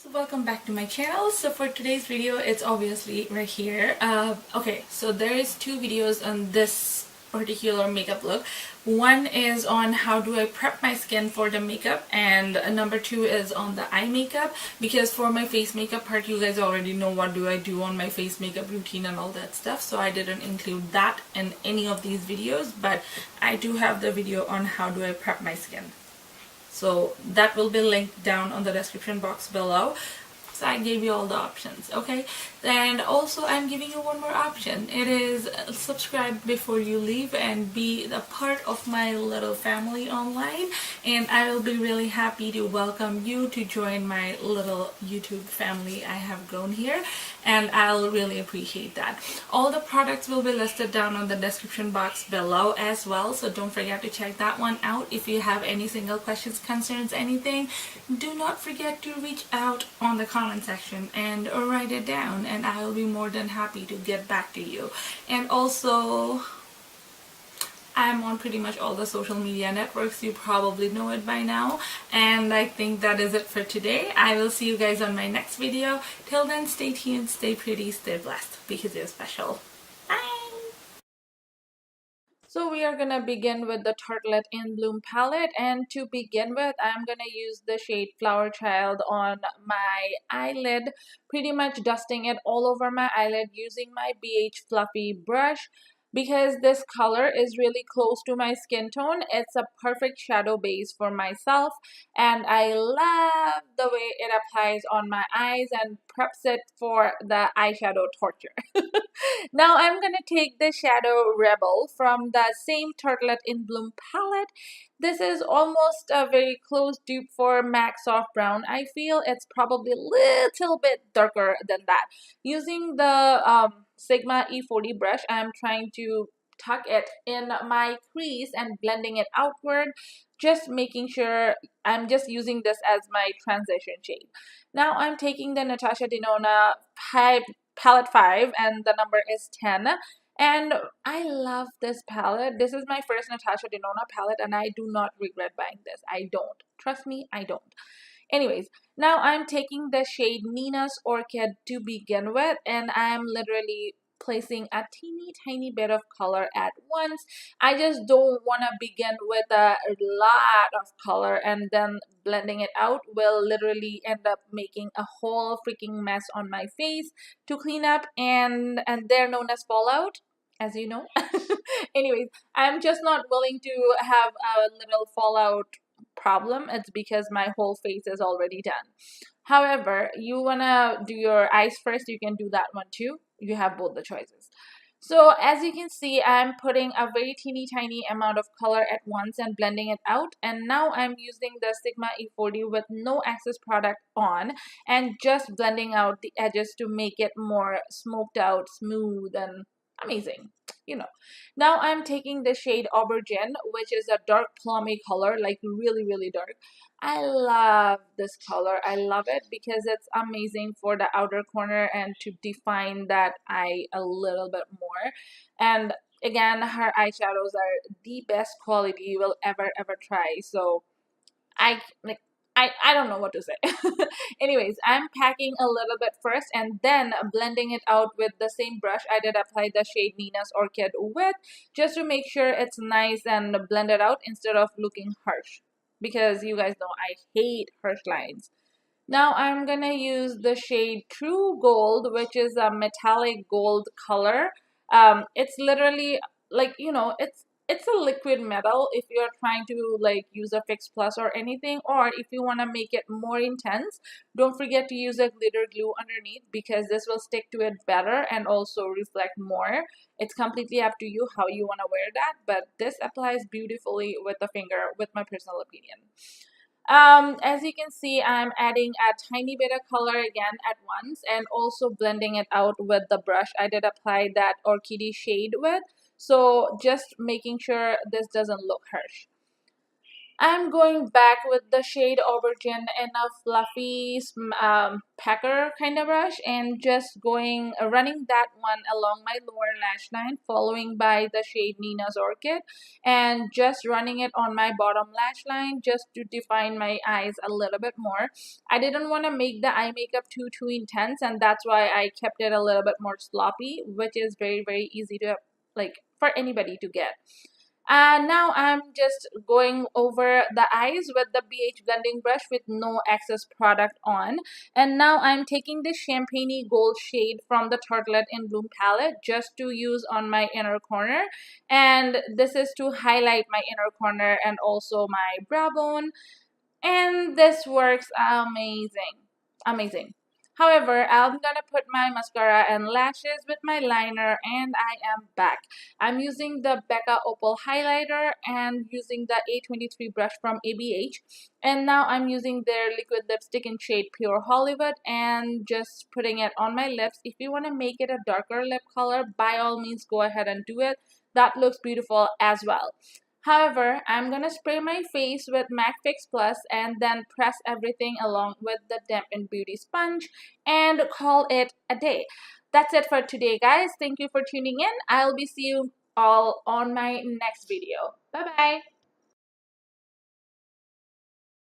So welcome back to my channel. So for today's video, it's obviously right here. Okay, so there is two videos on this particular makeup look. One is on how do I prep my skin for the makeup, and number two is on the eye makeup, because for my face makeup part, you guys already know what do I do on my face makeup routine and all that stuff, so I didn't include that in any of these videos, but I do have the video on how do I prep my skin. So that will be linked down on the description box below. So I gave you all the options, okay? And also I'm giving you one more option. It is subscribe before you leave and be a part of my little family online, and I will be really happy to welcome you to join my little YouTube family I have grown here, and I'll really appreciate that. All the products will be listed down on the description box below as well, so don't forget to check that one out. If you have any single questions, concerns, anything, do not forget to reach out on the comment section and write it down, and I will be more than happy to get back to you. And also, I'm on pretty much all the social media networks. You probably know it by now. And I think that is it for today. I will see you guys on my next video. Till then, stay tuned, stay pretty, stay blessed, because you're special. Bye! So we are gonna begin with the Tartalette In Bloom palette, and to begin with, I'm gonna use the shade Flower Child on my eyelid, pretty much dusting it all over my eyelid using my BH Fluffy brush. Because this color is really close to my skin tone, it's a perfect shadow base for myself, and I love the way it applies on my eyes and preps it for the eyeshadow torture. Now I'm gonna take the shadow Rebel from the same Tartalette In Bloom palette. This is almost a very close dupe for MAC Soft Brown. I feel it's probably a little bit darker than that. Using the Sigma E40 brush, I'm trying to tuck it in my crease and blending it outward, just making sure I'm just using this as my transition shade. Now I'm taking the Natasha Denona palette 5, and the number is 10, and I love this palette. This is my first Natasha Denona palette, and I do not regret buying this. I don't. Trust me, I don't. Anyways, now I'm taking the shade Nina's Orchid to begin with, and I'm literally placing a teeny tiny bit of color at once. I just don't want to begin with a lot of color and then blending it out will literally end up making a whole freaking mess on my face to clean up, and they're known as fallout, as you know. Anyways, I'm just not willing to have a little fallout problem. It's because my whole face is already done. However, you wanna do your eyes first, you can do that one too. You have both the choices. So as you can see, I'm putting a very teeny tiny amount of color at once and blending it out, and now I'm using the Sigma E40 with no excess product on and just blending out the edges to make it more smoked out, smooth, and amazing, you know. Now I'm taking the shade Aubergine, which is a dark plummy color, like really dark. I love this color. I love it because it's amazing for the outer corner and to define that eye a little bit more. And again, her eyeshadows are the best quality you will ever try. So I like I don't know what to say. Anyways, I'm packing a little bit first and then blending it out with the same brush I did apply the shade Nina's Orchid with, just to make sure it's nice and blended out instead of looking harsh. Because you guys know I hate harsh lines. Now I'm gonna use the shade True Gold, which is a metallic gold color. It's literally like, you know, it's a liquid metal if you're trying to like use a Fix Plus or anything, or if you want to make it more intense, don't forget to use a glitter glue underneath, because this will stick to it better and also reflect more. It's completely up to you how you want to wear that, but this applies beautifully with the finger, with my personal opinion. As you can see, I'm adding a tiny bit of color again at once and also blending it out with the brush I did apply that orchidey shade with. So just making sure this doesn't look harsh. I'm going back with the shade Aubergine in a fluffy packer kind of brush, and just running that one along my lower lash line, following by the shade Nina's Orchid, and just running it on my bottom lash line just to define my eyes a little bit more. I didn't want to make the eye makeup too intense, and that's why I kept it a little bit more sloppy, which is very easy to like for anybody to get. Now I'm just going over the eyes with the BH blending brush with no excess product on. And now I'm taking this champagne gold shade from the Tartalette In Bloom palette just to use on my inner corner. And this is to highlight my inner corner and also my brow bone, and this works amazing. However, I'm gonna put my mascara and lashes with my liner, and I am back. I'm using the Becca Opal highlighter and using the A23 brush from ABH, and now I'm using their liquid lipstick in shade Pure Hollywood and just putting it on my lips. If you want to make it a darker lip color, by all means go ahead and do it. That looks beautiful as well. However, I'm going to spray my face with MAC Fix Plus and then press everything along with the Dampen Beauty Sponge and call it a day. That's it for today, guys. Thank you for tuning in. I'll be seeing you all on my next video. Bye-bye.